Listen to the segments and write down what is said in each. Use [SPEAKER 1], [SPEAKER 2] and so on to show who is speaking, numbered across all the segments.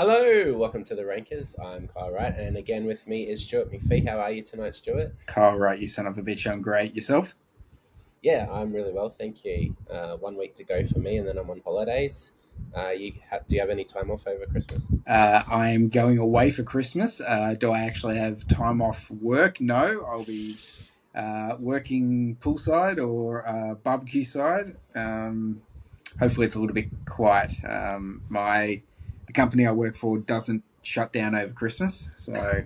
[SPEAKER 1] Hello, welcome to the Rankers. I'm Kyle Wright, and again with me is Stuart McPhee. How are you tonight, Stuart?
[SPEAKER 2] Kyle, right, you son of a bitch. I'm great. Yourself?
[SPEAKER 1] Yeah, I'm really well, thank you. 1 week to go for me, and then I'm on holidays. Do you have any time off over Christmas?
[SPEAKER 2] I am going away for Christmas. Do I actually have time off work? No, I'll be working poolside or barbecue side. Hopefully, it's a little bit quiet. The company I work for doesn't shut down over Christmas, so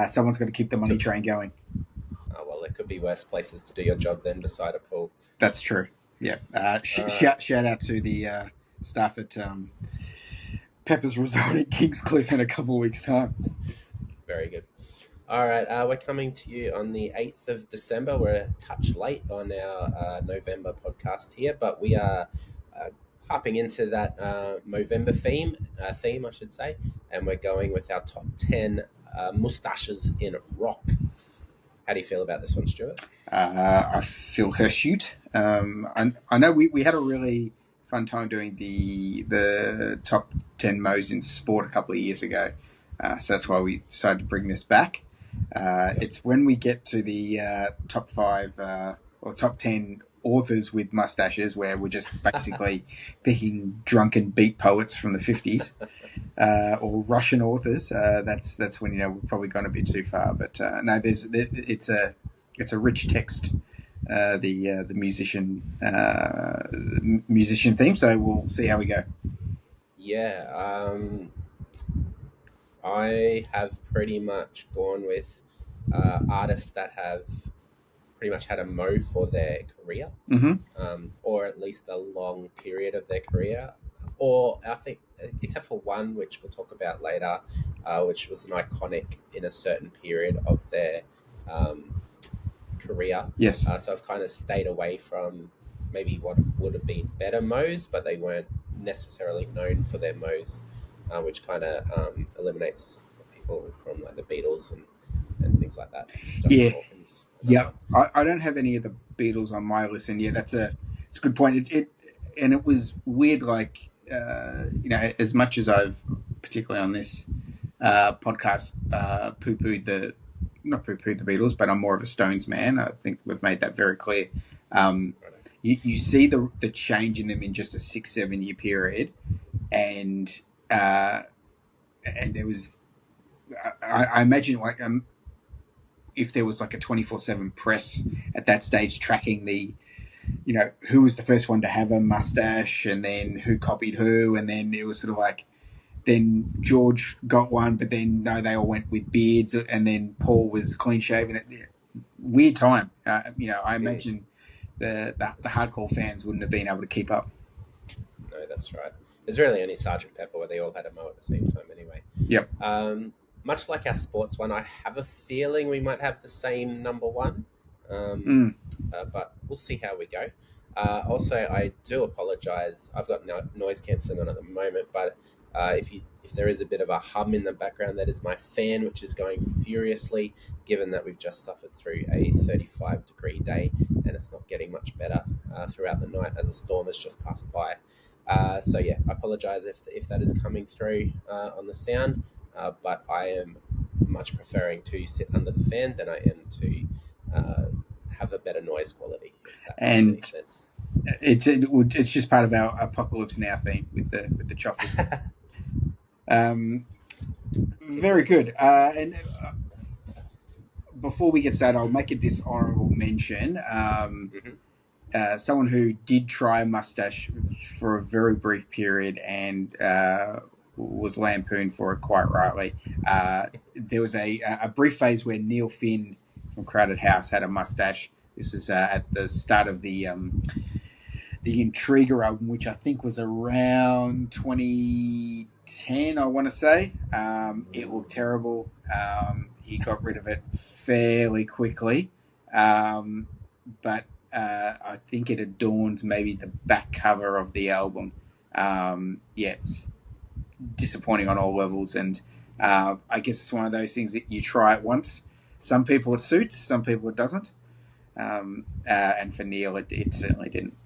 [SPEAKER 2] someone's got to keep the money
[SPEAKER 1] Could,
[SPEAKER 2] train going.
[SPEAKER 1] well, there could be worse places to do your job than beside a pool.
[SPEAKER 2] That's true. Yeah.
[SPEAKER 1] All right,
[SPEAKER 2] Shout out to the staff at Pepper's Resort at Kingscliff in a couple of weeks' time.
[SPEAKER 1] very good. All right, we're coming to you on the 8th of December. We're a touch late on our November podcast here, but we are uh, hopping into that Movember theme, I should say, and we're going with our top 10 moustaches in rock. How do you feel about this one, Stuart?
[SPEAKER 2] I feel her shoot. I know we had a really fun time doing the top 10 mows in sport a couple of years ago. So that's why we decided to bring this back. It's when we get to the top five or top 10 authors with mustaches, where we're just basically picking drunken beat poets from the 50s or Russian authors. That's when we're probably going a bit too far. But no, it's a rich text. The musician theme. So we'll see how we go.
[SPEAKER 1] Yeah, I have pretty much gone with artists that have pretty much had a mo for their career,
[SPEAKER 2] Mm-hmm.
[SPEAKER 1] or at least a long period of their career. Or I think, except for one, which we'll talk about later, which was an iconic in a certain period of their um, career.
[SPEAKER 2] Yes.
[SPEAKER 1] So I've kind of stayed away from maybe what would have been better mows, but they weren't necessarily known for their mows, which kind of eliminates people from like the Beatles and things like that. Justin
[SPEAKER 2] Yeah.
[SPEAKER 1] Hawkins, another
[SPEAKER 2] Yeah.
[SPEAKER 1] one.
[SPEAKER 2] I don't have any of the Beatles on my list, and yeah, it's a good point. And it was weird. Like as much as I've particularly on this podcast poo pooed the not poo pooed the Beatles, but I'm more of a Stones man. I think we've made that very clear. Um,
[SPEAKER 1] Right.
[SPEAKER 2] you see the change in them in just a 6-7 year period, and uh, and there was I imagine like if there was like a 24/7 press at that stage tracking who was the first one to have a mustache and then who copied who, and then it was sort of like then George got one, but then no, they all went with beards, and then Paul was clean shaven. Weird time. I
[SPEAKER 1] Mm,
[SPEAKER 2] imagine the hardcore fans wouldn't have been able to keep up.
[SPEAKER 1] no, that's right. There's really only Sergeant Pepper where they all had a mo at the same time anyway.
[SPEAKER 2] Yep.
[SPEAKER 1] Much like our sports one, I have a feeling we might have the same number one, um,
[SPEAKER 2] Mm.
[SPEAKER 1] but we'll see how we go. Also, I do apologise. I've got noise cancelling on at the moment, but if there is a bit of a hum in the background, that is my fan, which is going furiously, given that we've just suffered through a 35-degree day and it's not getting much better throughout the night as a storm has just passed by. So yeah, I apologise if that is coming through on the sound, but I am much preferring to sit under the fan than I am to uh, have a better noise quality, if that makes any
[SPEAKER 2] And
[SPEAKER 1] sense.
[SPEAKER 2] it's just part of our apocalypse now theme with the choppers. Very good. And before we get started, I'll make a dishonorable mention.
[SPEAKER 1] Mhm.
[SPEAKER 2] Someone who did try a mustache for a very brief period and was lampooned for it quite rightly. There was a brief phase where Neil Finn from Crowded House had a mustache. This was at the start of the Intriguer album, which I think was around 2010, I want to say. It looked terrible. He got rid of it fairly quickly. But I think it adorns maybe the back cover of the album. Yeah, it's disappointing on all levels. And I guess it's one of those things that you try it once. Some people it suits, some people it doesn't. And for Neil, it certainly didn't.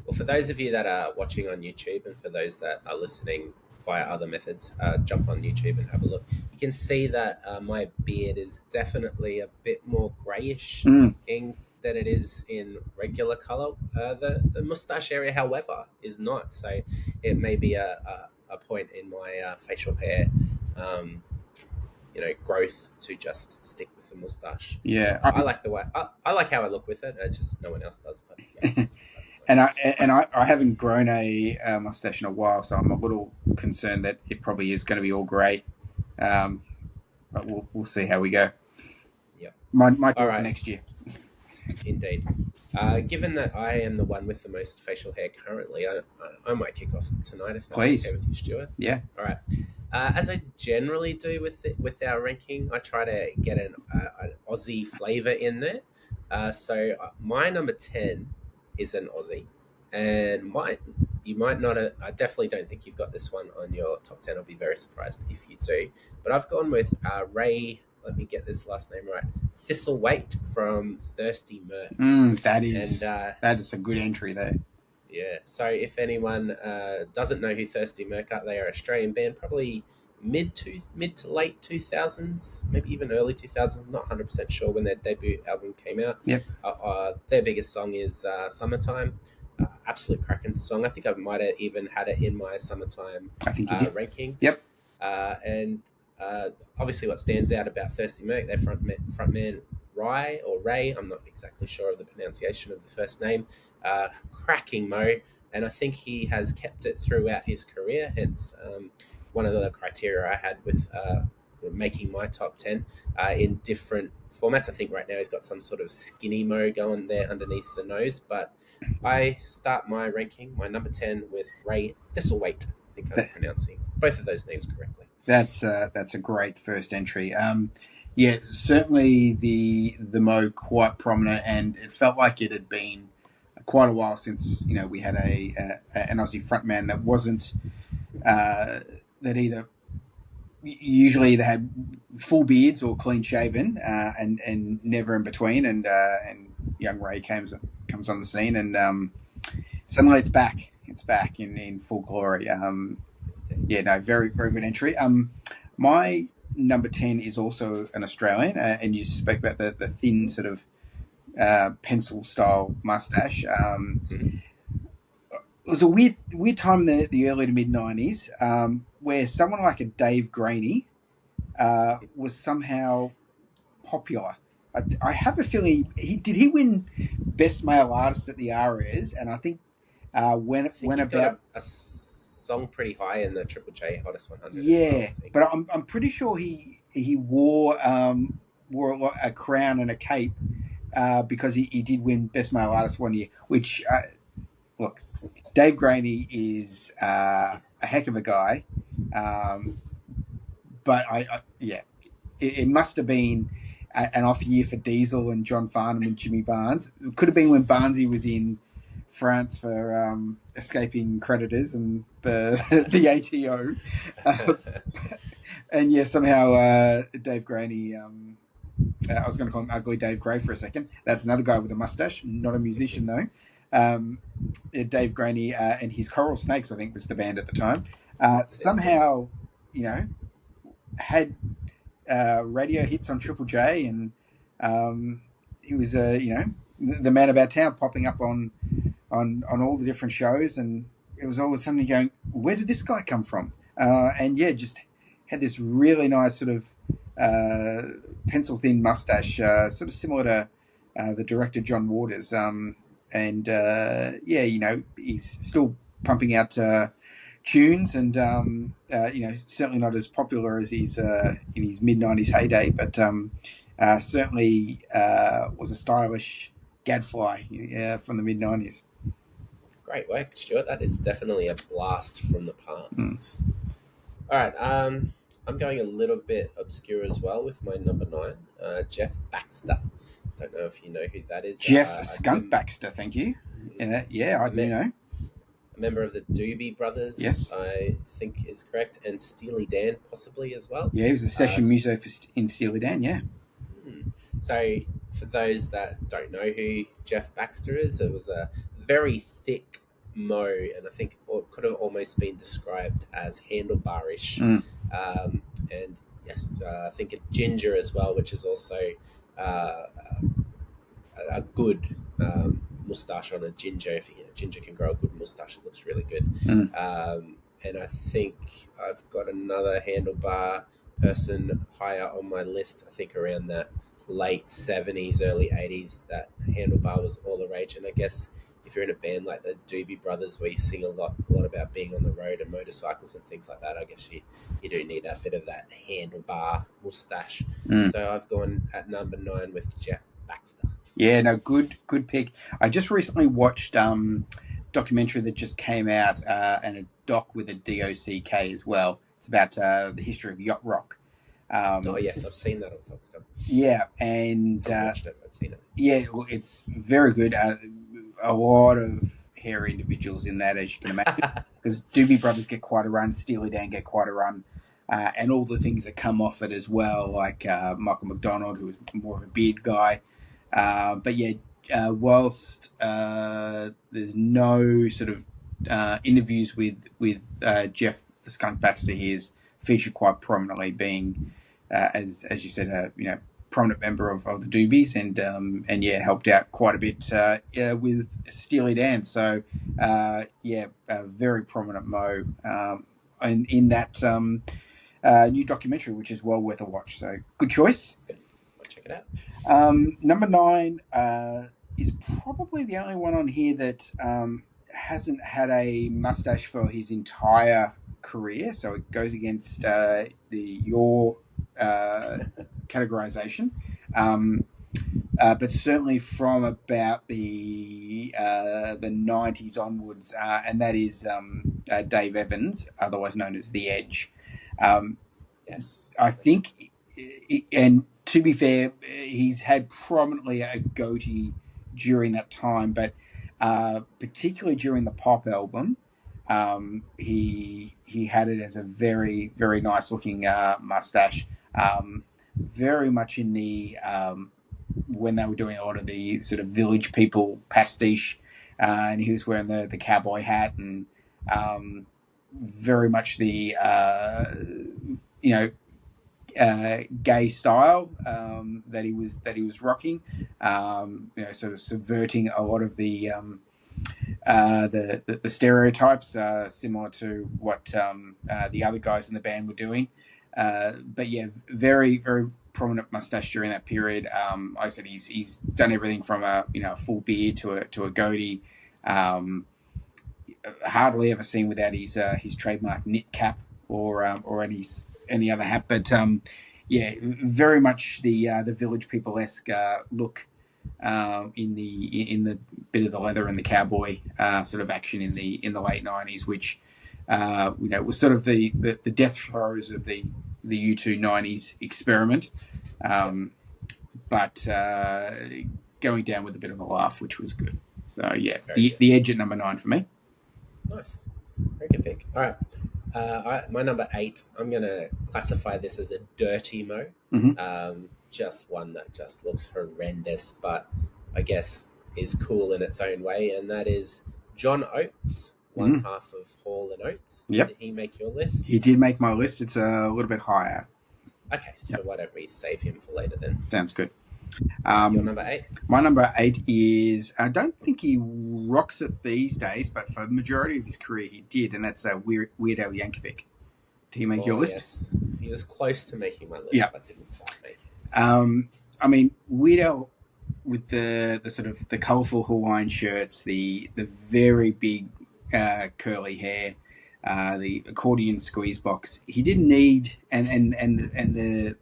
[SPEAKER 1] Well, for those of you that are watching on YouTube and for those that are listening via other methods, jump on YouTube and have a look. You can see that my beard is definitely a bit more greyish
[SPEAKER 2] Mm,
[SPEAKER 1] in than it is in regular color. The mustache area, however, is not. So it may be a point in my facial hair, um, growth to just stick with the mustache.
[SPEAKER 2] yeah.
[SPEAKER 1] I like the way I like how I look with it. Just no one else does, but yeah, that's besides the
[SPEAKER 2] And I haven't grown a mustache in a while, so I'm a little concerned that it probably is going to be all grey. Um, but we'll see how we go.
[SPEAKER 1] Yep.
[SPEAKER 2] Might do
[SPEAKER 1] All
[SPEAKER 2] it for
[SPEAKER 1] right.
[SPEAKER 2] next year.
[SPEAKER 1] Indeed. Given that I am the one with the most facial hair currently, I might kick off tonight if that's okay
[SPEAKER 2] Please.
[SPEAKER 1] with you, Stuart.
[SPEAKER 2] Yeah.
[SPEAKER 1] All right. As I generally do with our ranking, I try to get an Aussie flavour in there. So my number 10 is an Aussie, and you might not. I definitely don't think you've got this one on your top 10. I'll be very surprised if you do. But I've gone with Ray. Let me get this last name right. Thistlethwaite from Thirsty Merc.
[SPEAKER 2] That
[SPEAKER 1] And
[SPEAKER 2] is a good entry there.
[SPEAKER 1] yeah, so if anyone doesn't know who Thirsty Merc are, they are an Australian band, probably mid to late 2000s, maybe even early 2000s. Not 100% sure when their debut album came out.
[SPEAKER 2] Yep.
[SPEAKER 1] Their biggest song is "Summertime." Absolute cracking song. I think I might have even had it in my summertime
[SPEAKER 2] I think you did.
[SPEAKER 1] rankings.
[SPEAKER 2] Yep.
[SPEAKER 1] And obviously, what stands out about Thirsty Merc, their frontman Ray. I'm not exactly sure of the pronunciation of the first name. Cracking Mo, and I think he has kept it throughout his career. Hence, one of the criteria I had with making my top 10 in different formats. I think right now he's got some sort of skinny Mo going there underneath the nose, but I start my ranking, my number 10, with Ray Thistlethwaite. I think I'm pronouncing both of those names correctly.
[SPEAKER 2] That's a great first entry. Yeah, certainly the Mo quite prominent, and it felt like it had been quite a while since we had an Aussie frontman that wasn't that either usually they had full beards or clean shaven, and never in between. And young Ray comes on the scene, and suddenly it's back. It's back in full glory. Yeah, no, very very good entry. My number 10 is also an Australian, and you spoke about the thin sort of pencil style mustache. It was a weird time in the early to mid 90s, where someone like a Dave Graney was somehow popular. I have a feeling he win best male artist at the RAs, and I think when
[SPEAKER 1] I think he
[SPEAKER 2] about
[SPEAKER 1] got a song pretty high in the Triple J Hottest 100.
[SPEAKER 2] yeah,
[SPEAKER 1] as well, I think.
[SPEAKER 2] but I'm pretty sure he wore a crown and a cape because he did win best male artist one year. Which look, Dave Graney is a heck of a guy, but yeah, it must have been an off year for Diesel and John Farnham and Jimmy Barnes. It could have been when Barnesy was in France for escaping creditors and the ATO. And yeah, somehow Dave Graney, I was going to call him Ugly Dave Gray for a second. That's another guy with a mustache, not a musician though. Dave Graney and his Coral Snakes, I think, was the band at the time. Somehow, had radio hits on Triple J, and he was, the man about town, popping up on all the different shows, and it was always something going, where did this guy come from? And yeah, just had this really nice sort of pencil thin mustache, sort of similar to the director John Waters. And yeah, he's still pumping out tunes, and certainly not as popular as he's in his mid 90s heyday, but certainly was a stylish gadfly from the mid 90s.
[SPEAKER 1] Great work, Stuart. That is definitely a blast from the past. All right, I'm going a little bit obscure as well with my number 9, Jeff Baxter. Don't know if you know who that is.
[SPEAKER 2] Jeff Skunk Baxter, thank you. Yeah, I do know.
[SPEAKER 1] A member of the Doobie Brothers,
[SPEAKER 2] yes,
[SPEAKER 1] I think is correct, and Steely Dan possibly as well.
[SPEAKER 2] Yeah, he was a session muso in Steely Dan, yeah.
[SPEAKER 1] So for those that don't know who Jeff Baxter is, it was a very thick Mo, and I think it could have almost been described as handlebarish.
[SPEAKER 2] Mm.
[SPEAKER 1] And yes, I think a ginger as well, which is also uh, a good mustache on a ginger. If a ginger can grow a good mustache, it looks really good.
[SPEAKER 2] Mm.
[SPEAKER 1] And I think I've got another handlebar person higher on my list. I think around that late 70s, early 80s, that handlebar was all the rage. And I guess if you're in a band like the Doobie Brothers, where you sing a lot about being on the road and motorcycles and things like that, I guess you do need a bit of that handlebar mustache.
[SPEAKER 2] Mm.
[SPEAKER 1] So I've gone at number 9 with Jeff Baxter.
[SPEAKER 2] Yeah, no, good pick. I just recently watched documentary that just came out, and a doc with a DOCK as well. It's about the history of yacht rock.
[SPEAKER 1] Oh yes, I've seen that on Foxtel.
[SPEAKER 2] Yeah, and
[SPEAKER 1] I haven't watched it, but seen it.
[SPEAKER 2] yeah, well, it's very good. A lot of hairy individuals in that, as you can imagine, because Doobie Brothers get quite a run, Steely Dan get quite a run, and all the things that come off it as well, like Michael McDonald, who was more of a beard guy. But yeah, whilst there's no sort of interviews with Jeff the Skunk Baxter, he is featured quite prominently, being as you said, prominent member of the Doobies, and yeah, helped out quite a bit with Steely Dan. So yeah, a very prominent Mo in that new documentary, which is well worth a watch. So good choice.
[SPEAKER 1] Good. I'll check it out.
[SPEAKER 2] Number 9 is probably the only one on here that hasn't had a mustache for his entire career, so it goes against your categorization. But certainly from about the 90s onwards, and that is Dave Evans, otherwise known as The Edge.
[SPEAKER 1] Yes.
[SPEAKER 2] I think, and to be fair, he's had prominently a goatee during that time, but particularly during the Pop album, he had it as a very, very nice looking mustache. Very much in the when they were doing a lot of the sort of Village People pastiche, and he was wearing the cowboy hat, and very much the gay style that he was rocking. Sort of subverting a lot of the stereotypes, similar to what the other guys in the band were doing. But yeah, very, very prominent mustache during that period. I said he's done everything from a full beard to a goatee. Hardly ever seen without his trademark knit cap or any other hat. But yeah, very much the Village People-esque look in the bit of the leather and the cowboy sort of action in the late 90s, which was sort of the death throes of the U2 90s experiment, but going down with a bit of a laugh, which was good. So yeah, the Edge at number 9 for me.
[SPEAKER 1] Nice, very good pick. All right, my number 8. I'm going to classify this as a dirty Mo.
[SPEAKER 2] Mm-hmm.
[SPEAKER 1] Just one that just looks horrendous, but I guess is cool in its own way, and that is John Oates, one half of Hall and Oates.
[SPEAKER 2] Yep.
[SPEAKER 1] Did he make your list?
[SPEAKER 2] He did make my list. It's a little bit higher.
[SPEAKER 1] Okay, so why don't we save him for later then?
[SPEAKER 2] Sounds good.
[SPEAKER 1] Your number 8?
[SPEAKER 2] My number 8 is, I don't think he rocks it these days, but for the majority of his career he did, and that's Weird Al Yankovic. Did he make your list?
[SPEAKER 1] Yes. He was close to making my list, but didn't quite make it.
[SPEAKER 2] I mean, Weird Al, with the sort of the colourful Hawaiian shirts, the very big curly hair, the accordion squeeze box. He didn't need and the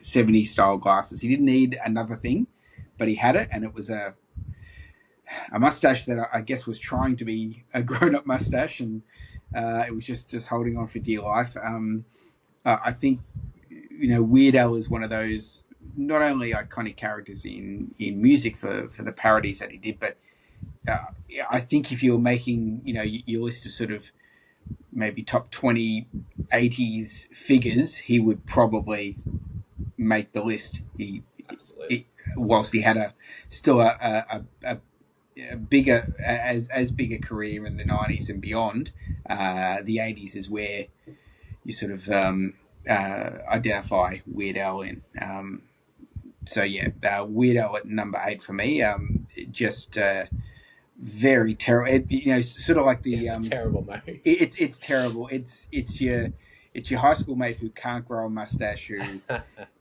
[SPEAKER 2] 70s style glasses. He didn't need another thing, but he had it, and it was a mustache that I guess was trying to be a grown up mustache, and it was just holding on for dear life. I think Weird Al is one of those not only iconic characters in music for the parodies that he did, but I think if you're making your list of sort of maybe top 20 80s figures, he would probably make the list.
[SPEAKER 1] Absolutely.
[SPEAKER 2] Whilst he had still bigger as big a career in the 90s and beyond. The 80s is where you sort of identify Weird Al in. So yeah, Weird Al at number 8 for me. Just very terrible. Sort of like the
[SPEAKER 1] It's a terrible movie.
[SPEAKER 2] It's terrible. It's your high school mate who can't grow a mustache. Who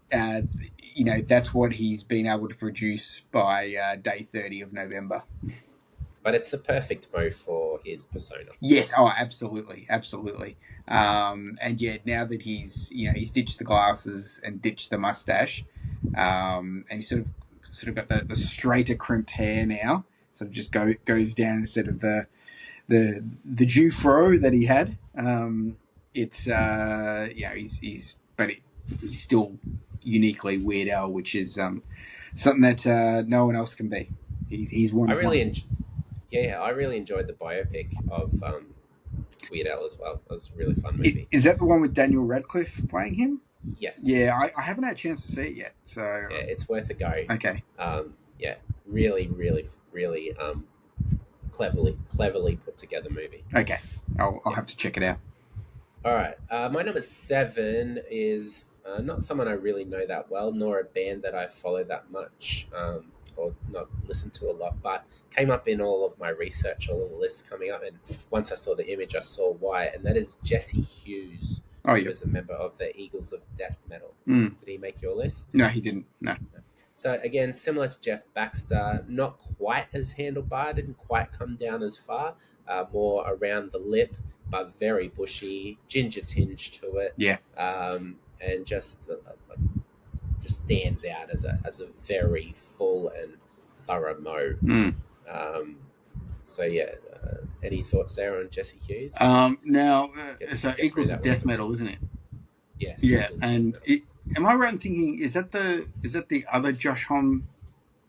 [SPEAKER 2] that's what he's been able to produce by day 30 of November.
[SPEAKER 1] But it's the perfect move for his persona.
[SPEAKER 2] Yes, oh, absolutely, absolutely. And yeah, now that he's ditched the glasses and ditched the mustache, and he's sort of got the straighter crimped hair now. Sort of just goes down instead of the Jew fro that he had. It's he's still uniquely Weird Al, which is something that no one else can be. He's one.
[SPEAKER 1] I really enjoyed the biopic of Weird Al as well. It was a really fun movie.
[SPEAKER 2] Is that the one with Daniel Radcliffe playing him?
[SPEAKER 1] Yes.
[SPEAKER 2] Yeah, I haven't had a chance to see it yet. So
[SPEAKER 1] yeah, it's worth a go.
[SPEAKER 2] Okay.
[SPEAKER 1] Yeah, really, really, really cleverly put together movie.
[SPEAKER 2] Okay, I'll have to check it out.
[SPEAKER 1] All right, my number 7 is not someone I really know that well, nor a band that I follow that much, or not listen to a lot, but came up in all of my research, all of the lists coming up, and once I saw the image, I saw why, and that is Jesse Hughes.
[SPEAKER 2] Oh,
[SPEAKER 1] He
[SPEAKER 2] yeah.
[SPEAKER 1] was a member of the Eagles of Death Metal.
[SPEAKER 2] Mm.
[SPEAKER 1] Did he make your list?
[SPEAKER 2] No, he didn't. No.
[SPEAKER 1] So again, similar to Jeff Baxter, not quite as handlebar, didn't quite come down as far, more around the lip, but very bushy, ginger tinge to it.
[SPEAKER 2] Yeah.
[SPEAKER 1] And just stands out as a very full and thorough mo.
[SPEAKER 2] Mm.
[SPEAKER 1] So yeah, any thoughts there on Jesse Hughes?
[SPEAKER 2] Now, so
[SPEAKER 1] get
[SPEAKER 2] Eagles
[SPEAKER 1] through
[SPEAKER 2] of
[SPEAKER 1] that
[SPEAKER 2] Death
[SPEAKER 1] one.
[SPEAKER 2] Metal, isn't it?
[SPEAKER 1] Yes.
[SPEAKER 2] Yeah,
[SPEAKER 1] Eagles of
[SPEAKER 2] and
[SPEAKER 1] Death Metal.
[SPEAKER 2] am I right in thinking is that the other Josh Homme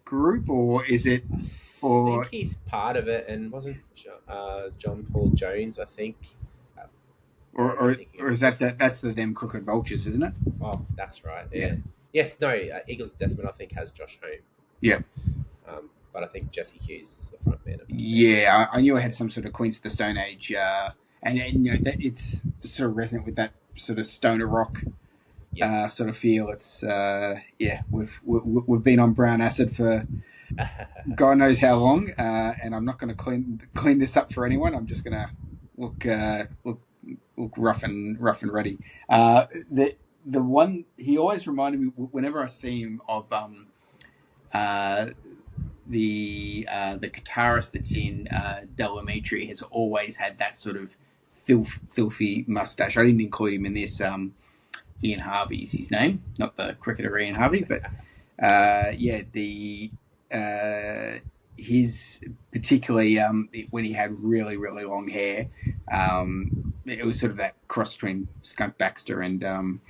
[SPEAKER 2] group, or is it?
[SPEAKER 1] I think he's part of it, and wasn't John Paul Jones? I think.
[SPEAKER 2] Or is that's the Them Crooked Vultures, isn't it?
[SPEAKER 1] Oh, that's right. Yeah. Yes. No. Eagles of Death Metal, I think, has Josh Homme.
[SPEAKER 2] Yeah.
[SPEAKER 1] But I think Jesse Hughes is the front man of it.
[SPEAKER 2] Yeah, I knew I had some sort of Queens of the Stone Age, and that it's sort of resonant with that sort of stoner rock sort of feel. It's we've been on brown acid for God knows how long, and I'm not going to clean this up for anyone. I'm just going to look rough and ready. The one he always reminded me whenever I see him of the guitarist that's in Delamitri has always had that sort of filthy mustache. I didn't include him in this. Ian Harvey's his name, not the cricketer Ian Harvey, but his particularly when he had really really long hair, it was sort of that cross between Skunk Baxter and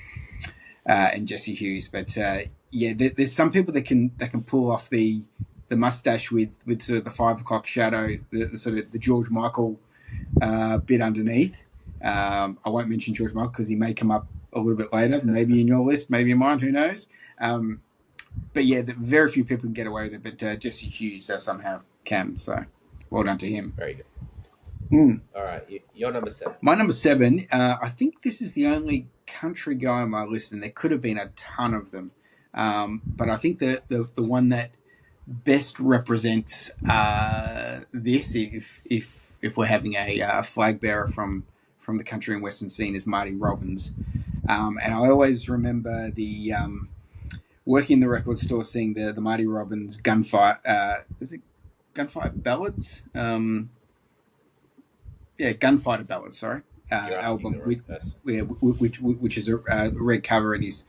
[SPEAKER 2] Jesse Hughes. But there's some people that can pull off the mustache with sort of the 5 o'clock shadow, the sort of the George Michael bit underneath. I won't mention George Michael because he may come up a little bit later, maybe in your list, maybe in mine, who knows. But yeah, very few people can get away with it, but Jesse Hughes somehow can, so well done to him.
[SPEAKER 1] Very good.
[SPEAKER 2] Mm.
[SPEAKER 1] All right, your number 7.
[SPEAKER 2] My number 7, I think this is the only country guy on my list, and there could have been a ton of them. But I think the one that best represents this, if we're having a flag bearer from the country and western scene, is Marty Robbins. And I always remember the working in the record store, seeing the Marty Robbins gunfight. Is it Gunfight Ballads? Gunfighter Ballads. Sorry, album which is a red cover, and he's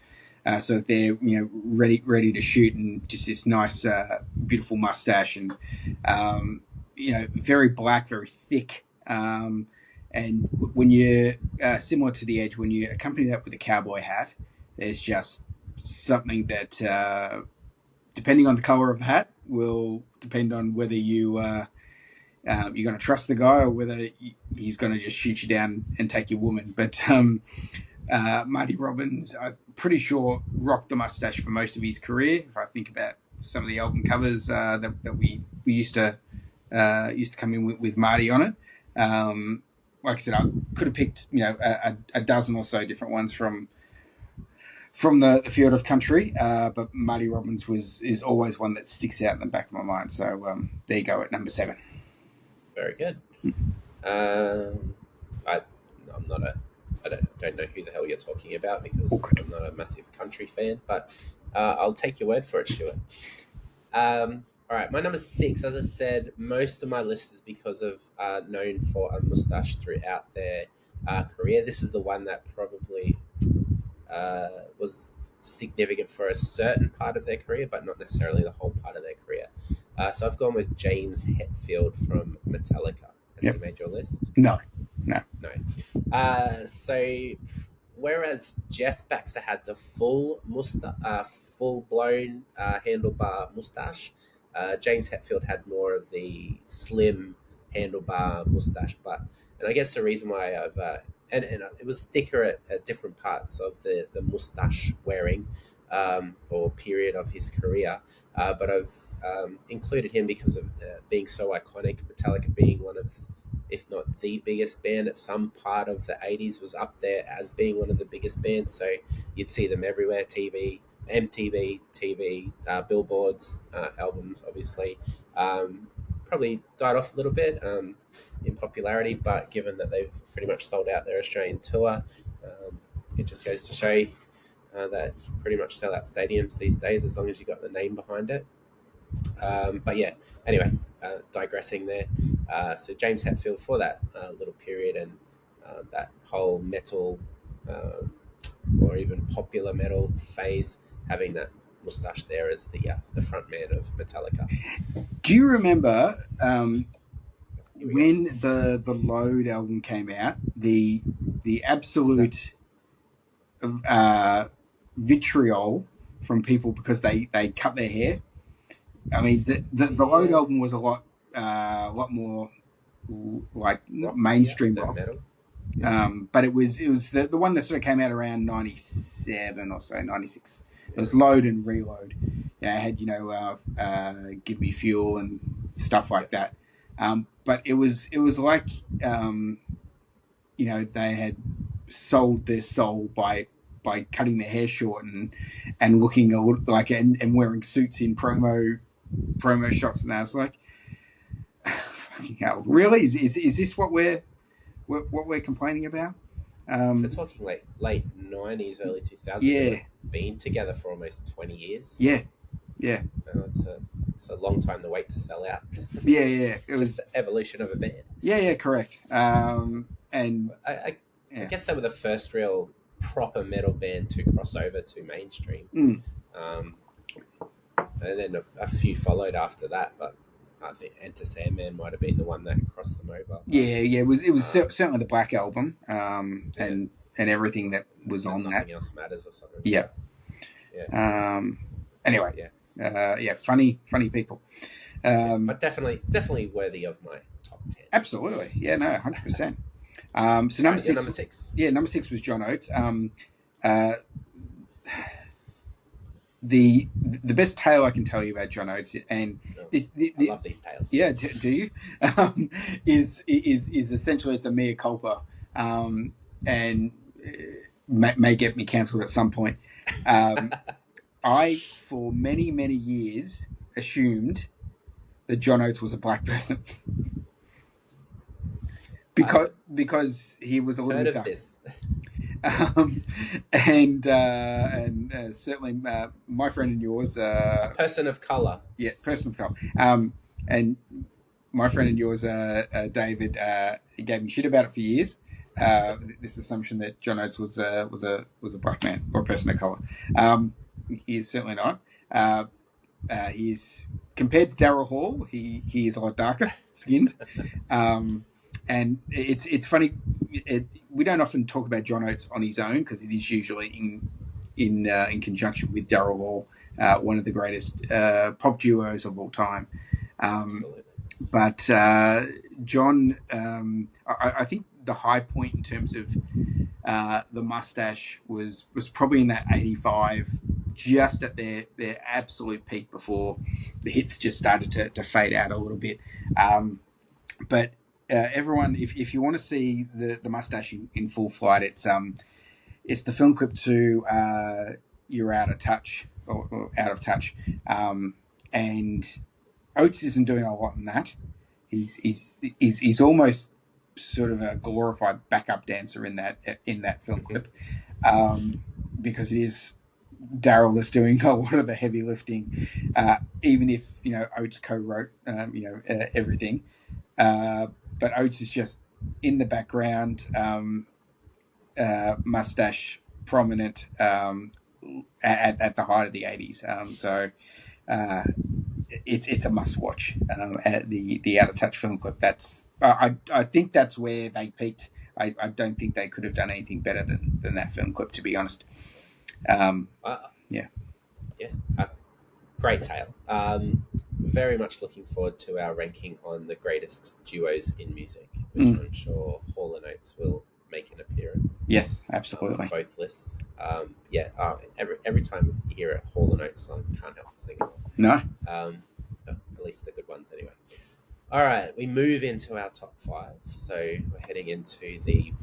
[SPEAKER 2] sort of there, ready to shoot, and just this nice, beautiful mustache, and very black, very thick. And when you're similar to The Edge, when you accompany that with a cowboy hat, there's just something that, depending on the color of the hat, will depend on whether you're going to trust the guy or whether he's going to just shoot you down and take your woman. But Marty Robbins, I'm pretty sure, rocked the mustache for most of his career. If I think about some of the album covers that we used to used to come in with Marty on it. Like I said, I could have picked a dozen or so different ones from the field of country, but Marty Robbins is always one that sticks out in the back of my mind. So there you go at number 7.
[SPEAKER 1] Very good. Um, I I'm not a I don't know who the hell you're talking about because
[SPEAKER 2] Awkward.
[SPEAKER 1] I'm not a massive country fan, but I'll take your word for it, Stuart. All right, my number 6, as I said, most of my list is because of known for a mustache throughout their career. This is the one that probably was significant for a certain part of their career, but not necessarily the whole part of their career. So I've gone with James Hetfield from Metallica. Has
[SPEAKER 2] Yep.
[SPEAKER 1] he made your list?
[SPEAKER 2] No.
[SPEAKER 1] No. So whereas Jeff Baxter had the full blown handlebar mustache, James Hetfield had more of the slim handlebar mustache. And I guess the reason why I've and it was thicker at different parts of the mustache wearing or period of his career. But I've included him because of being so iconic. Metallica being one of, if not the biggest band at some part of the 80s, was up there as being one of the biggest bands. So you'd see them everywhere: TV, MTV, TV, billboards, albums, obviously. Probably died off a little bit in popularity, but given that they've pretty much sold out their Australian tour, it just goes to show that you can pretty much sell out stadiums these days as long as you got the name behind it. But yeah, anyway, digressing there. So James Hetfield for that little period and that whole metal or even popular metal phase, having that mustache there as the front man of Metallica.
[SPEAKER 2] Do you remember
[SPEAKER 1] Here we go.
[SPEAKER 2] when the Load album came out? The absolute vitriol from people because they cut their hair. I mean, the Load album was a lot more like mainstream rock.
[SPEAKER 1] Metal.
[SPEAKER 2] But it was the one that sort of came out around 97 or so, 96. It was Load and Reload. Yeah, it had Give Me Fuel and stuff like that. But it was like they had sold their soul by cutting their hair short and looking like and wearing suits in promo shots, and I was like, fucking hell, really? Is this what we're complaining about?
[SPEAKER 1] We're talking late 90s, early 2000s.
[SPEAKER 2] Yeah.
[SPEAKER 1] They've been together for almost 20 years.
[SPEAKER 2] Yeah.
[SPEAKER 1] It's a long time to wait to sell out.
[SPEAKER 2] Yeah.
[SPEAKER 1] It was just the evolution of a band.
[SPEAKER 2] Yeah, correct. And
[SPEAKER 1] I guess they were the first real proper metal band to cross over to mainstream. And then a few followed after that, but I think Enter Sandman might have been the one that crossed them over.
[SPEAKER 2] Yeah. It was certainly the Black Album, and everything that was on that.
[SPEAKER 1] Nothing else matters or something.
[SPEAKER 2] Yeah. Anyway. Yeah. Funny people.
[SPEAKER 1] But definitely worthy of my top 10.
[SPEAKER 2] Absolutely. Yeah. No. 100%. So number 6. Yeah, number 6 was John Oates. The best tale I can tell you about John Oates, and
[SPEAKER 1] I love these tales.
[SPEAKER 2] Yeah, do you? Is essentially it's a mea culpa, and may get me cancelled at some point. I, for many years, assumed that John Oates was a black person. Because he was a little bit dark.
[SPEAKER 1] This.
[SPEAKER 2] And certainly my friend and yours,
[SPEAKER 1] a person of color.
[SPEAKER 2] Yeah, person of color. And my friend and yours, David, gave me shit about it for years. This assumption that John Oates was a black man or a person of color. He is certainly not. He's compared to Daryl Hall. He is a lot darker skinned. And it's funny. We don't often talk about John Oates on his own because it is usually in conjunction with Daryl Hall, one of the greatest pop duos of all time.
[SPEAKER 1] Absolutely.
[SPEAKER 2] But John, I think the high point in terms of the mustache was probably in that 85 just at their absolute peak before the hits just started to fade out a little bit. But everyone, if you want to see the Moustache in full flight, it's the film clip to "You're Out of Touch" or "Out of Touch," and Oates isn't doing a lot in that. He's almost sort of a glorified backup dancer in that film clip, because it is Daryl that's doing a lot of the heavy lifting, even if Oates co-wrote everything. But Oates is just in the background, Moustache prominent at the height of the 80s. So it's a must watch. At the Out of Touch film clip. That's I think that's where they peaked. I don't think they could have done anything better than that film clip, to be honest. Yeah.
[SPEAKER 1] Great tale. Very much looking forward to our ranking on the greatest duos in music, which I'm sure Hall and Oates will make an appearance.
[SPEAKER 2] Yes, absolutely.
[SPEAKER 1] On both lists. Every time you hear a Hall and Oates song, can't help but sing it.
[SPEAKER 2] No.
[SPEAKER 1] At least the good ones, anyway. All right, we move into our top 5. So we're heading into the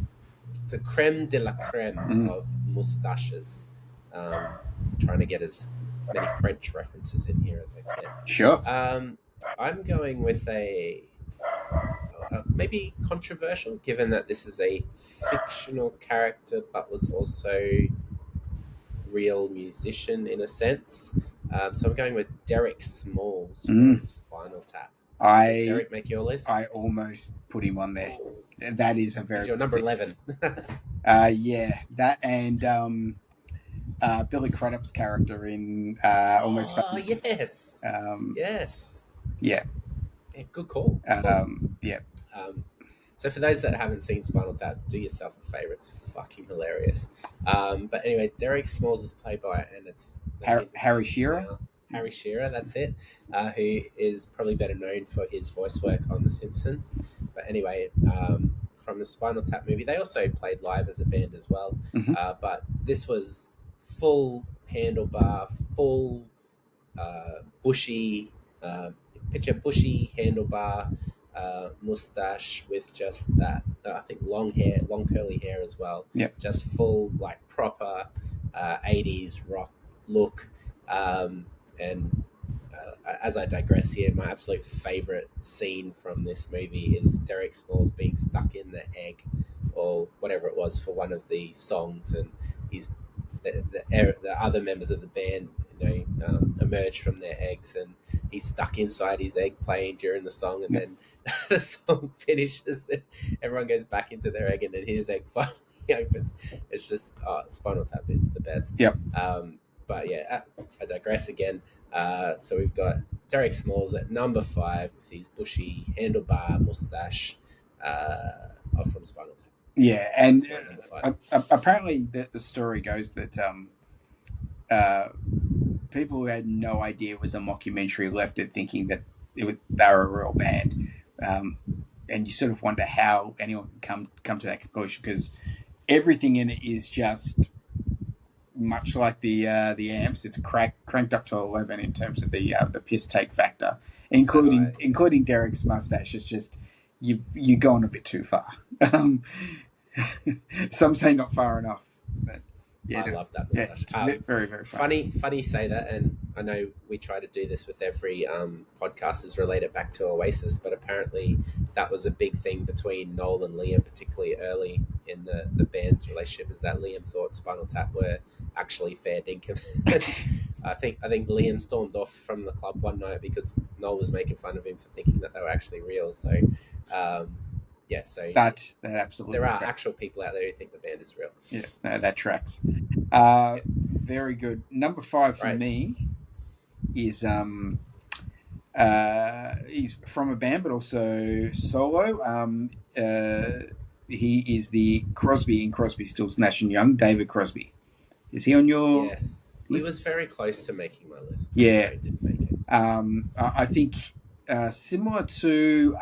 [SPEAKER 1] creme de la creme of Moustaches. Trying to get as many French references in here as I can.
[SPEAKER 2] Sure.
[SPEAKER 1] I'm going with a maybe controversial, given that this is a fictional character, but was also real musician in a sense. So I'm going with Derek Smalls from Spinal Tap. Does Derek make your list?
[SPEAKER 2] I almost put him on there. That is a very.
[SPEAKER 1] He's your number 11.
[SPEAKER 2] Yeah, that and Billy Crudup's character in Almost Famous.
[SPEAKER 1] Yes. Yes.
[SPEAKER 2] Yeah.
[SPEAKER 1] Good call.
[SPEAKER 2] Yeah.
[SPEAKER 1] So for those that haven't seen Spinal Tap, do yourself a favor. It's fucking hilarious. But anyway, Derek Smalls is played by, and it's
[SPEAKER 2] Harry Shearer.
[SPEAKER 1] Harry Shearer, that's it. Who is probably better known for his voice work on The Simpsons. But anyway, from the Spinal Tap movie, they also played live as a band as well. But this was full handlebar, full bushy, picture bushy handlebar. Mustache with just that, I think long curly hair as well.
[SPEAKER 2] Yep.
[SPEAKER 1] Just full, like, proper 80s rock look. And as I digress here, my absolute favorite scene from this movie is Derek Smalls being stuck in the egg or whatever it was for one of the songs, and he's the other members of the band emerge from their eggs, and he's stuck inside his egg playing during the song, and then the song finishes and everyone goes back into their egg, and then his egg finally opens. It's just Spinal Tap is the best.
[SPEAKER 2] Yep.
[SPEAKER 1] But yeah, I digress again. So we've got Derek Smalls at number 5 with his bushy handlebar mustache from Spinal Tap.
[SPEAKER 2] Yeah, and apparently the story goes that people who had no idea it was a mockumentary left it thinking that they were a real band. And you sort of wonder how anyone can come to that conclusion, because everything in it is just much like the amps. It's cranked up to 11 in terms of the piss take factor, including Derek's mustache. It's just you're going a bit too far. Some say not far enough, but yeah,
[SPEAKER 1] I love that mustache.
[SPEAKER 2] Yeah, very, very
[SPEAKER 1] funny you say that, and I know we try to do this with every podcast is related back to Oasis, but apparently that was a big thing between Noel and Liam, particularly early in the band's relationship, is that Liam thought Spinal Tap were actually fair dinkum. I think Liam stormed off from the club one night because Noel was making fun of him for thinking that they were actually real. So yeah, so
[SPEAKER 2] that absolutely
[SPEAKER 1] there are actual people out there who think the band is real.
[SPEAKER 2] Yeah, no, that tracks. Very good. Number 5 for me is he's from a band but also solo. He is the Crosby in Crosby, Stills, Nash and Young, David Crosby. Is he on your
[SPEAKER 1] Yes. He was very close to making my list.
[SPEAKER 2] Yeah.
[SPEAKER 1] He didn't make it.
[SPEAKER 2] I think similar to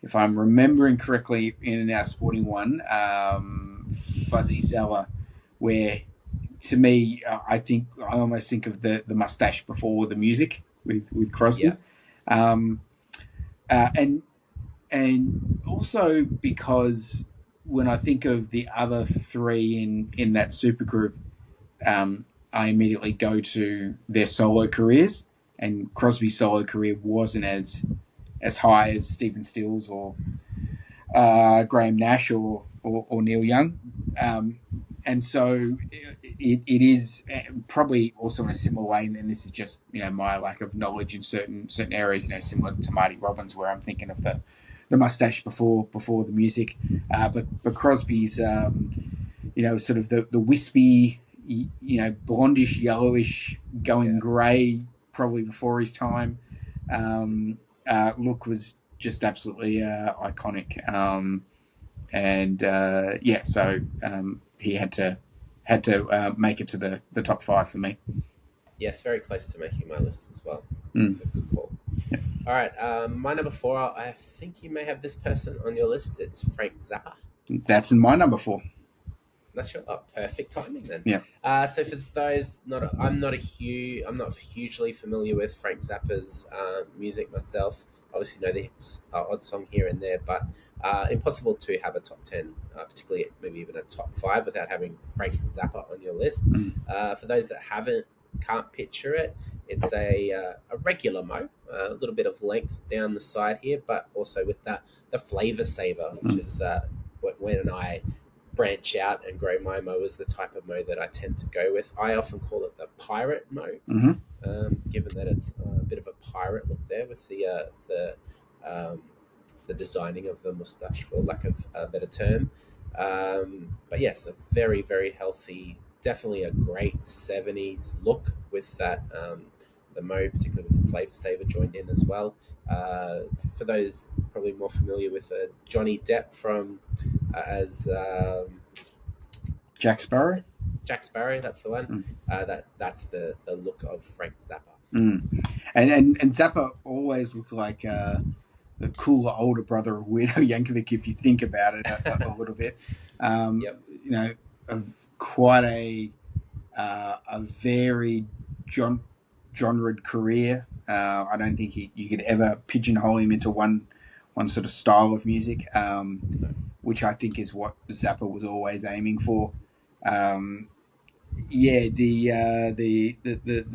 [SPEAKER 2] if I'm remembering correctly, in our sporting one, Fuzzy Zeller, where to me, I almost think of the mustache before the music with Crosby, um, and also because when I think of the other three in that supergroup, I immediately go to their solo careers, and Crosby's solo career wasn't as high as Stephen Stills or Graham Nash or Neil Young. And so it is probably also in a similar way, and this is just my lack of knowledge in certain areas, similar to Marty Robbins, where I'm thinking of the mustache before the music, but Crosby's sort of the wispy, blondish, yellowish, going grey, probably before his time. Look was just absolutely iconic. So he had to make it to the top 5 for me.
[SPEAKER 1] Yes, very close to making my list as well.
[SPEAKER 2] Mm.
[SPEAKER 1] So good call.
[SPEAKER 2] Yeah.
[SPEAKER 1] All right, my number 4. I think you may have this person on your list. It's Frank Zappa.
[SPEAKER 2] That's in my number 4.
[SPEAKER 1] Not sure. Oh, perfect timing then.
[SPEAKER 2] Yeah.
[SPEAKER 1] So for those I'm not hugely familiar with Frank Zappa's music myself. Obviously, know the odd song here and there, but impossible to have a top 10, particularly maybe even a top 5, without having Frank Zappa on your list. For those that can't picture it, it's a regular mo, a little bit of length down the side here, but also with the flavor saver, which is when I branch out and grow my mo is the type of mo that I tend to go with. I often call it the pirate mo, given that it's a bit of a pirate look there with the designing of the moustache, for lack of a better term. But yes, a very, very healthy, definitely a great 70s look with that the mo, particularly with the flavor saver joined in as well. For those probably more familiar with Johnny Depp from as
[SPEAKER 2] Jack Sparrow.
[SPEAKER 1] Jack Sparrow, that's the one. That's the look of Frank Zappa.
[SPEAKER 2] And Zappa always looked like the cooler older brother of Weirdo Yankovic, if you think about it a little bit. Quite a varied genred career. I don't think you could ever pigeonhole him into one sort of style of music, which I think is what Zappa was always aiming for. The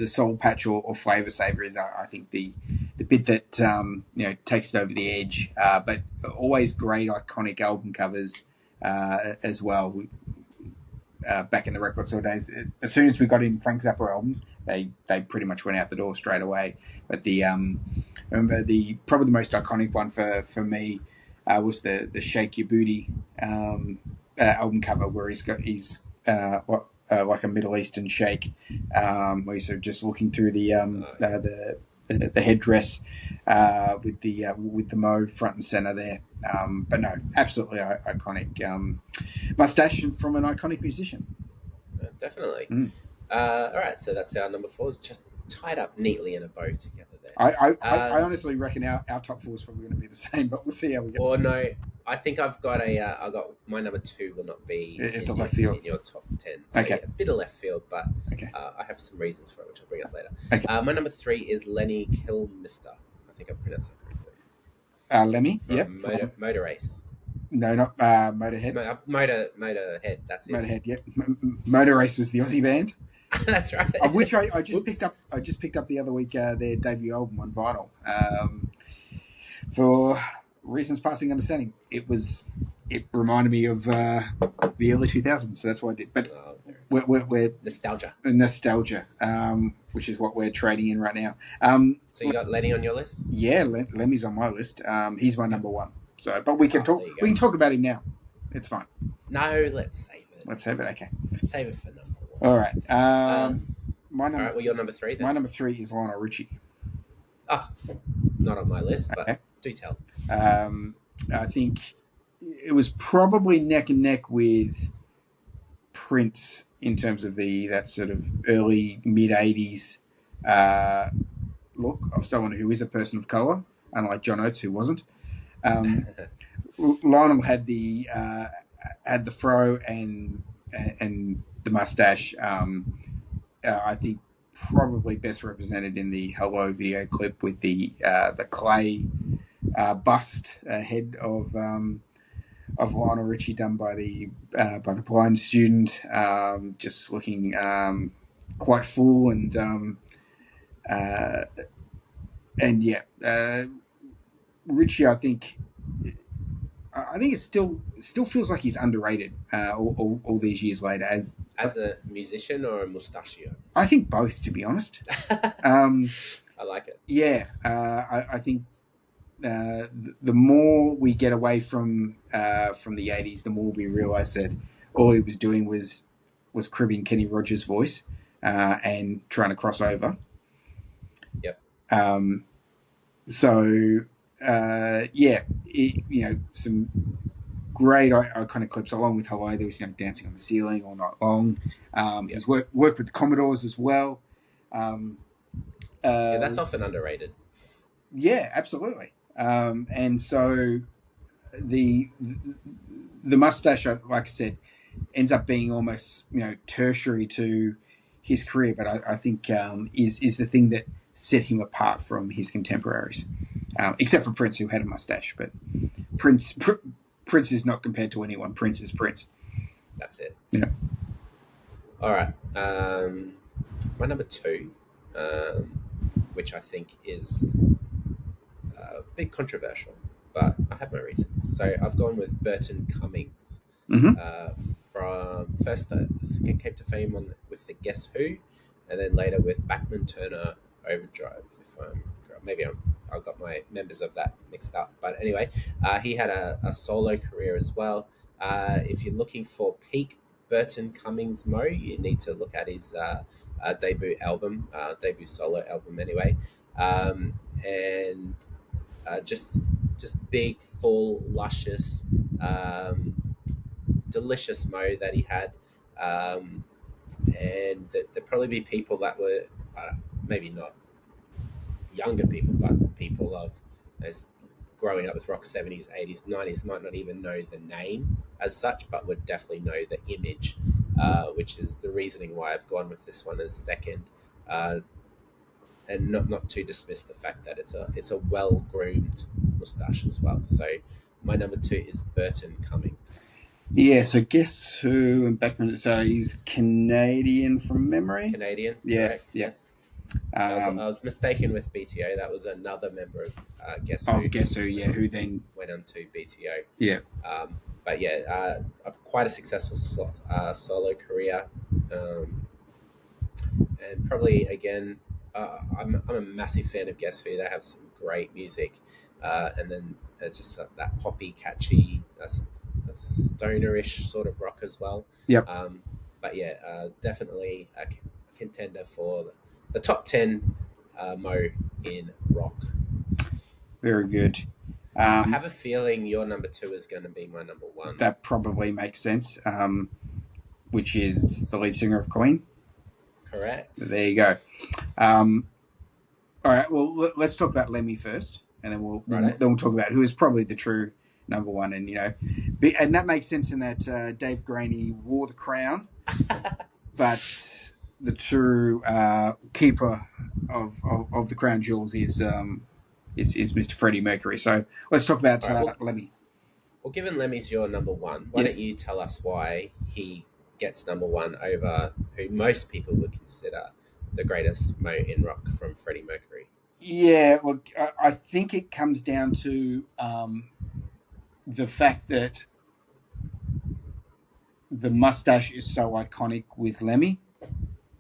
[SPEAKER 2] soul patch or flavor saver is, I think, the bit that takes it over the edge. But always great iconic album covers as well. Back in the record store days, as soon as we got in Frank Zappa albums, they pretty much went out the door straight away. But remember probably the most iconic one for me was the Shake Your Booty album cover, where he's like a Middle Eastern shake, where he's sort of just looking through the headdress with the mo front and center there. But no, absolutely iconic mustache from an iconic musician.
[SPEAKER 1] Definitely. All right, so that's our number 4. It's just tied up neatly in a bow together there.
[SPEAKER 2] I honestly reckon our top 4 is probably going to be the same, but we'll see how we go.
[SPEAKER 1] Or no, I think I've got my number 2 will not be in your top 10. So
[SPEAKER 2] okay.
[SPEAKER 1] A bit of left field, but
[SPEAKER 2] okay.
[SPEAKER 1] I have some reasons for it, which I'll bring up later.
[SPEAKER 2] Okay.
[SPEAKER 1] My number 3 is Lenny Kilmister. I think I pronounced that correctly.
[SPEAKER 2] Lemmy, yeah.
[SPEAKER 1] Motor Race.
[SPEAKER 2] No, not Motorhead.
[SPEAKER 1] Motorhead, that's it.
[SPEAKER 2] Motorhead, yeah. Motor Race was the Aussie band.
[SPEAKER 1] That's right.
[SPEAKER 2] Of which I just picked up. I just picked up the other week their debut album on vinyl. For reasons passing understanding, it reminded me of the early 2000s, so that's what I did. But we're nostalgia, which is what we're trading in right now.
[SPEAKER 1] So you got Lenny on your list?
[SPEAKER 2] Yeah, Lemmy's on my list. He's my number 1. So, but we can talk. We can talk about him now. It's fine.
[SPEAKER 1] No, let's save it.
[SPEAKER 2] Let's save it. Okay.
[SPEAKER 1] Save it for number 1.
[SPEAKER 2] All right.
[SPEAKER 1] My number. All right. Well, your number 3 then.
[SPEAKER 2] My number 3 is Lionel Richie.
[SPEAKER 1] Not on my list, but do tell.
[SPEAKER 2] I think it was probably neck and neck with Prince in terms of that sort of early mid 80s look of someone who is a person of color, unlike John Oates, who wasn't. Lionel had the fro and the mustache, I think probably best represented in the Hello video clip with the clay bust head of Lionel Richie done by the blind student, just looking quite full uh, and yeah, Richie, I think it still feels like he's underrated all these years later.
[SPEAKER 1] As a musician or a mustachio?
[SPEAKER 2] I think both, to be honest.
[SPEAKER 1] I like it.
[SPEAKER 2] Yeah, I think the more we get away from the '80s, the more we realise that all he was doing was cribbing Kenny Rogers' voice and trying to cross over.
[SPEAKER 1] Yep.
[SPEAKER 2] So yeah, some great iconic clips along with Hawaii. There was Dancing on the Ceiling all night long.
[SPEAKER 1] Yep.
[SPEAKER 2] He's worked with the Commodores as well.
[SPEAKER 1] Yeah, that's often underrated.
[SPEAKER 2] Yeah, absolutely. And so the mustache, like I said, ends up being almost tertiary to his career, but I think is the thing that set him apart from his contemporaries, except for Prince, who had a mustache. But Prince is not compared to anyone. Prince is Prince.
[SPEAKER 1] That's it.
[SPEAKER 2] Yeah.
[SPEAKER 1] All right. My number two, which I think is a bit controversial, but I have my reasons. So I've gone with Burton Cummings.
[SPEAKER 2] Mm-hmm.
[SPEAKER 1] From first, I think it came to fame with the Guess Who, and then later with Bachman Turner Overdrive. I've got my members of that mixed up. But anyway, he had a solo career as well. If you're looking for peak Burton Cummings Mo, you need to look at his debut solo album anyway. And just big, full, luscious, delicious Mo that he had. And there'd probably be people that were maybe not younger people, but people of as growing up with rock 70s, 80s, 90s might not even know the name as such, but would definitely know the image, which is the reasoning why I've gone with this one as second. And not to dismiss the fact that it's a well groomed moustache as well. So my number two is Burton Cummings.
[SPEAKER 2] Yeah, so Guess Who and Beckman. So he's Canadian from memory.
[SPEAKER 1] Canadian,
[SPEAKER 2] Yeah,
[SPEAKER 1] correct?
[SPEAKER 2] yeah.
[SPEAKER 1] Yes. I was mistaken with BTO. That was another member of Guess Who.
[SPEAKER 2] Of Guess Who, yeah, who then
[SPEAKER 1] went on to BTO.
[SPEAKER 2] Yeah.
[SPEAKER 1] But yeah, quite a successful solo career, and probably again, I'm a massive fan of Guess Who. They have some great music, and then it's just that poppy, catchy, a stonerish sort of rock as well.
[SPEAKER 2] Yep.
[SPEAKER 1] But yeah, definitely a contender for the top 10 Mo in rock.
[SPEAKER 2] Very good.
[SPEAKER 1] I have a feeling your number two is going to be my number one.
[SPEAKER 2] That probably makes sense, which is the lead singer of Queen.
[SPEAKER 1] Correct.
[SPEAKER 2] There you go. All right, well, let's talk about Lemmy first, and then we'll talk about who is probably the true number one. And and that makes sense in that Dave Graney wore the crown, but the true keeper of the crown jewels is Mr. Freddie Mercury. So let's talk about Lemmy.
[SPEAKER 1] Well, given Lemmy's your number one, why don't you tell us why he gets number one over who most people would consider the greatest Mo in rock from Freddie Mercury?
[SPEAKER 2] Yeah, well, I think it comes down to the fact that the mustache is so iconic with Lemmy.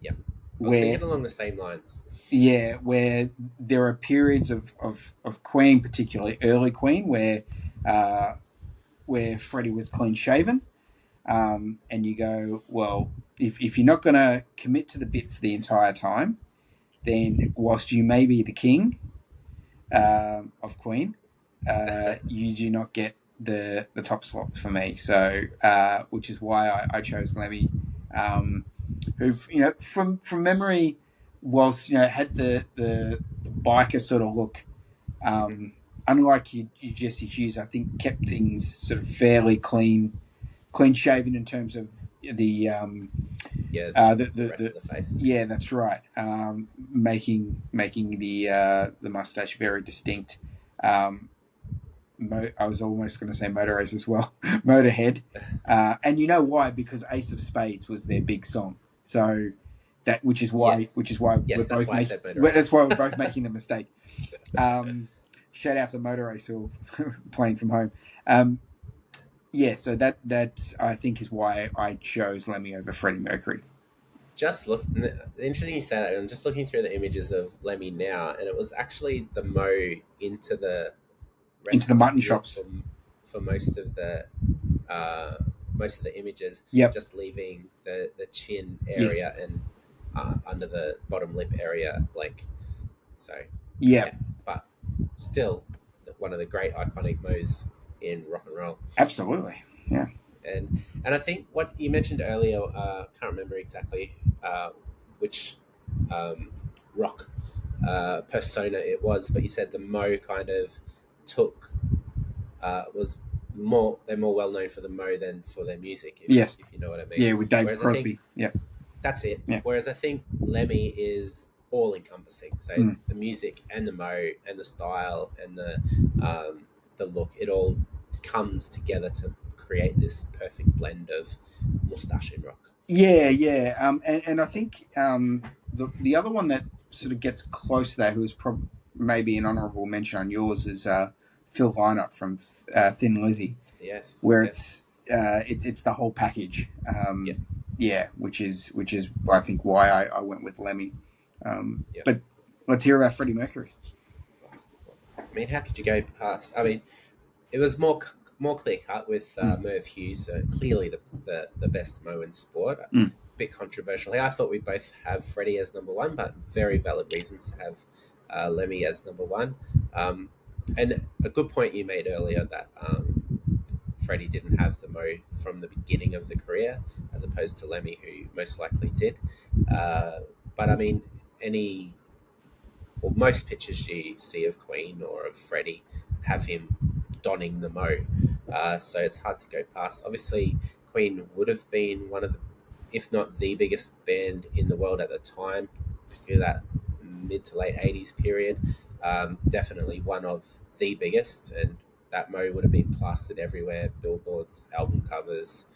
[SPEAKER 1] Yep. I was thinking along the same lines.
[SPEAKER 2] Yeah, where there are periods of Queen, particularly early Queen, where Freddie was clean shaven, and you go, well, if you're not going to commit to the bit for the entire time, then whilst you may be the king of Queen, you do not get the top slot for me. So, which is why I chose Lemmy, who from memory, whilst had the biker sort of look, unlike you Jesse Hughes, I think kept things sort of fairly clean shaven in terms of the
[SPEAKER 1] Yeah, the rest
[SPEAKER 2] the
[SPEAKER 1] of the face.
[SPEAKER 2] yeah, that's right. Making the mustache very distinct. Um, I was almost going to say Motorhead as well, Motorhead, and you know why? Because Ace of Spades was their big song. So that
[SPEAKER 1] Yes,
[SPEAKER 2] which is why we're
[SPEAKER 1] yes, that's
[SPEAKER 2] both
[SPEAKER 1] why I
[SPEAKER 2] making
[SPEAKER 1] said motor race.
[SPEAKER 2] that's why we're both making the mistake. Shout out to Motorhead who playing from home. Yeah, so that I think is why I chose Lemmy over Freddie Mercury.
[SPEAKER 1] Just look, interesting you say that. I'm just looking through the images of Lemmy now, and it was actually the mo into the
[SPEAKER 2] Into
[SPEAKER 1] rest
[SPEAKER 2] the
[SPEAKER 1] of the
[SPEAKER 2] mutton
[SPEAKER 1] beard
[SPEAKER 2] shops.
[SPEAKER 1] for uh, most of the images,
[SPEAKER 2] Yep.
[SPEAKER 1] just leaving the chin
[SPEAKER 2] Yes.
[SPEAKER 1] area and under the bottom lip area blank. So
[SPEAKER 2] Yep.
[SPEAKER 1] yeah, but still one of the great iconic moves in rock and roll.
[SPEAKER 2] Absolutely. Yeah.
[SPEAKER 1] And I think what you mentioned earlier, can't remember exactly which um, rock persona it was, but you said the Mo kind of took was more they're more well known for the Mo than for their music,
[SPEAKER 2] Yes.
[SPEAKER 1] if you know what I mean.
[SPEAKER 2] Yeah, with David
[SPEAKER 1] Whereas I think
[SPEAKER 2] Crosby. Yep.
[SPEAKER 1] that's it.
[SPEAKER 2] Yeah.
[SPEAKER 1] Whereas I think Lemmy is all encompassing. So
[SPEAKER 2] Mm.
[SPEAKER 1] the music and the Mo and the style and the look, it all comes together to create this perfect blend of mustache and rock.
[SPEAKER 2] Yeah, yeah. And I think the other one that sort of gets close to that, who is maybe an honourable mention on yours, is Phil Lynott from Thin Lizzy,
[SPEAKER 1] Yes,
[SPEAKER 2] where
[SPEAKER 1] yes,
[SPEAKER 2] it's the whole package.
[SPEAKER 1] yeah,
[SPEAKER 2] Yeah, which is I think why I went with Lemmy.
[SPEAKER 1] yeah.
[SPEAKER 2] But let's hear about Freddie Mercury.
[SPEAKER 1] I mean, how could you go past? I mean, it was more clear cut with
[SPEAKER 2] Mm.
[SPEAKER 1] Merv Hughes, clearly the best Mo in sport. A
[SPEAKER 2] Mm.
[SPEAKER 1] bit controversially, I thought we'd both have Freddie as number one, but very valid reasons to have Lemmy as number one. And a good point you made earlier that Freddie didn't have the Mo from the beginning of the career, as opposed to Lemmy, who most likely did. But I mean, any or most pictures you see of Queen or of Freddie have him donning the Mo. So it's hard to go past. Obviously, Queen would have been one of the, if not the biggest band in the world at the time, particularly that mid to late 80s period. Definitely one of the biggest, and that Mo would have been plastered everywhere, billboards, album covers,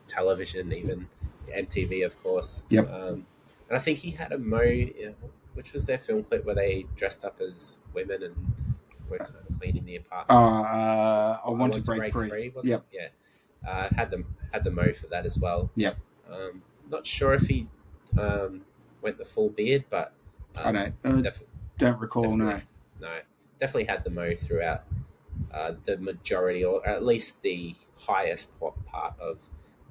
[SPEAKER 1] television, even MTV, of course.
[SPEAKER 2] Yep.
[SPEAKER 1] And I think he had a Mo, which was their film clip where they dressed up as women and were kind of cleaning the apartment.
[SPEAKER 2] I
[SPEAKER 1] I
[SPEAKER 2] want to
[SPEAKER 1] Want to
[SPEAKER 2] break
[SPEAKER 1] Break
[SPEAKER 2] free.
[SPEAKER 1] Free, wasn't
[SPEAKER 2] Yep.
[SPEAKER 1] it? Yeah. Had the Mo for that as well.
[SPEAKER 2] Yep.
[SPEAKER 1] Not sure if he went the full beard, but
[SPEAKER 2] I
[SPEAKER 1] def-
[SPEAKER 2] don't recall. No.
[SPEAKER 1] definitely no, definitely had the Mo throughout the majority, or at least the highest part of,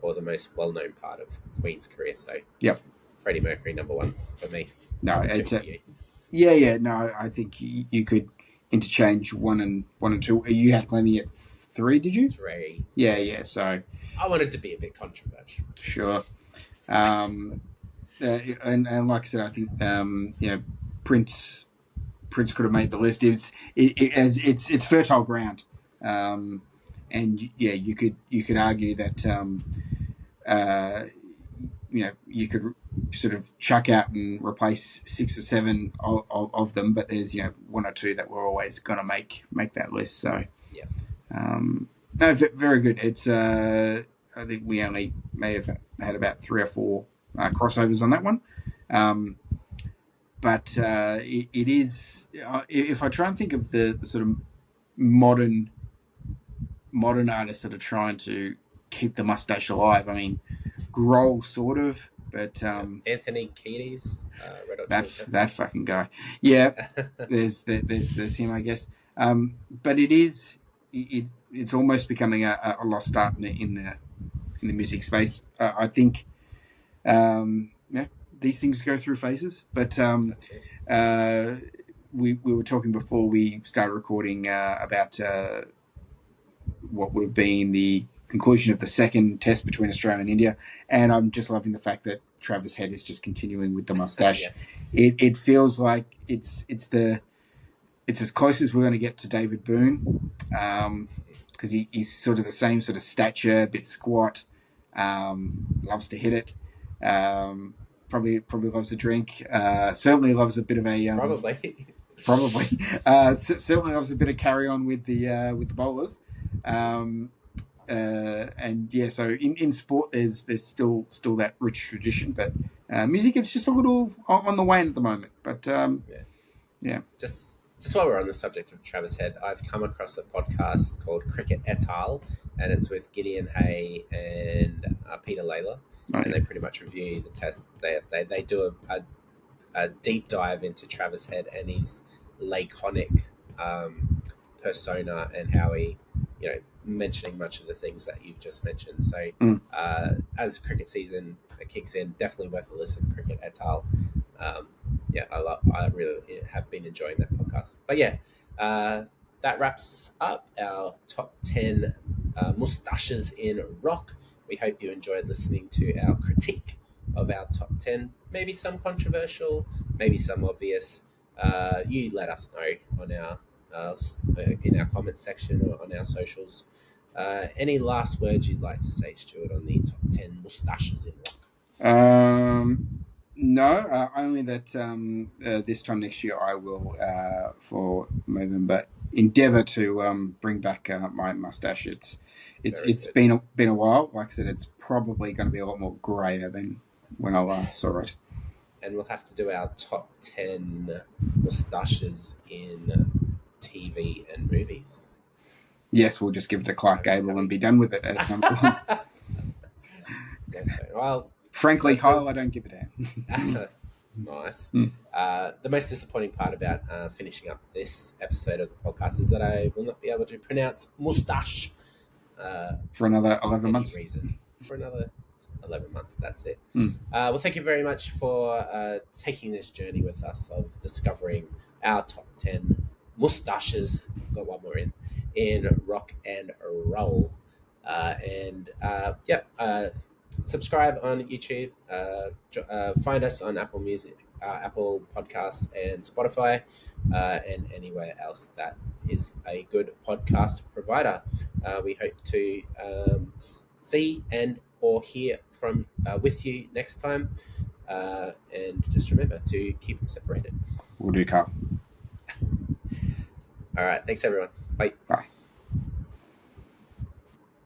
[SPEAKER 1] or the most well-known part of Queen's career. So,
[SPEAKER 2] Yep.
[SPEAKER 1] Freddie Mercury number one for me.
[SPEAKER 2] No.
[SPEAKER 1] Number two
[SPEAKER 2] It's
[SPEAKER 1] for you.
[SPEAKER 2] yeah, yeah. No, I think you could interchange one and two. You had Lemmy at 3, did you?
[SPEAKER 1] Three.
[SPEAKER 2] Yeah, yeah. So
[SPEAKER 1] I wanted to be a bit controversial.
[SPEAKER 2] sure. Um, and like I said, I think Prince could have made the list. It's fertile ground, and yeah, you could argue that uh, you could sort of chuck out and replace 6 or 7 of them, but there's one or two that were always going to make that list. So
[SPEAKER 1] Yeah.
[SPEAKER 2] no, very good. It's I think we only may have had about 3 or 4 crossovers on that one. But it is, if I try and think of the sort of modern artists that are trying to keep the mustache alive, I mean, Grohl sort of, but
[SPEAKER 1] Anthony Kiedis, Red Hot Chili
[SPEAKER 2] that
[SPEAKER 1] Peppers.
[SPEAKER 2] fucking guy, yeah, there's him, I guess. But it's almost becoming a lost art in the music space. I think, yeah, these things go through phases, but
[SPEAKER 1] That's it.
[SPEAKER 2] we were talking before we started recording about what would have been the conclusion of the second test between Australia and India, and I'm just loving the fact that Travis Head is just continuing with the mustache.
[SPEAKER 1] Yes.
[SPEAKER 2] It feels like it's as close as we're going to get to David Boone, because he's sort of the same sort of stature, a bit squat, Loves to hit it. Probably loves a drink. Certainly loves a bit of a
[SPEAKER 1] Probably.
[SPEAKER 2] probably certainly loves a bit of carry on with the bowlers. And yeah, so in sport, there's still that rich tradition, but music it's just a little on the wane at the moment. But yeah.
[SPEAKER 1] Just while we're on the subject of Travis Head, I've come across a podcast called Cricket et al, and it's with Gideon Hay and Peter Layla,
[SPEAKER 2] Oh,
[SPEAKER 1] and
[SPEAKER 2] yeah.
[SPEAKER 1] they pretty much review the test day after day. They do a deep dive into Travis Head and his laconic persona and how he, mentioning much of the things that you've just mentioned. So,
[SPEAKER 2] Mm.
[SPEAKER 1] as cricket season kicks in, definitely worth a listen. Cricket et al. Um, yeah, I really have been enjoying that podcast. But yeah, that wraps up our top 10 moustaches in rock. We hope you enjoyed listening to our critique of our top 10. Maybe some controversial, maybe some obvious. You let us know on our in our comments section or on our socials. Any last words you'd like to say, Stuart, on the top 10 moustaches in rock?
[SPEAKER 2] No, only that this time next year I will, for Movember, endeavour to bring back my mustache.
[SPEAKER 1] Very
[SPEAKER 2] It's
[SPEAKER 1] good.
[SPEAKER 2] been a while. Like I said, it's probably going to be a lot more greyer than when I last saw it.
[SPEAKER 1] And we'll have to do our top 10 moustaches in TV and movies.
[SPEAKER 2] Yes, we'll just give it to Clark Gable and be done with it at number one.
[SPEAKER 1] Yes, well,
[SPEAKER 2] Frankly, Kyle, I don't give a damn.
[SPEAKER 1] nice.
[SPEAKER 2] Mm.
[SPEAKER 1] The most disappointing part about finishing up this episode of the podcast is that I will not be able to pronounce moustache
[SPEAKER 2] For another
[SPEAKER 1] for
[SPEAKER 2] 11
[SPEAKER 1] any
[SPEAKER 2] months.
[SPEAKER 1] reason. For another 11 months, that's it.
[SPEAKER 2] Mm.
[SPEAKER 1] Well, thank you very much for taking this journey with us of discovering our top 10 moustaches. Got one more in rock and roll. Subscribe on YouTube. Find us on Apple Music, Apple Podcasts, and Spotify, and anywhere else that is a good podcast provider. We hope to see and or hear from with you next time. And just remember to keep them separated.
[SPEAKER 2] We'll do, Kyle.
[SPEAKER 1] All right. Thanks, everyone. Bye.
[SPEAKER 2] Bye.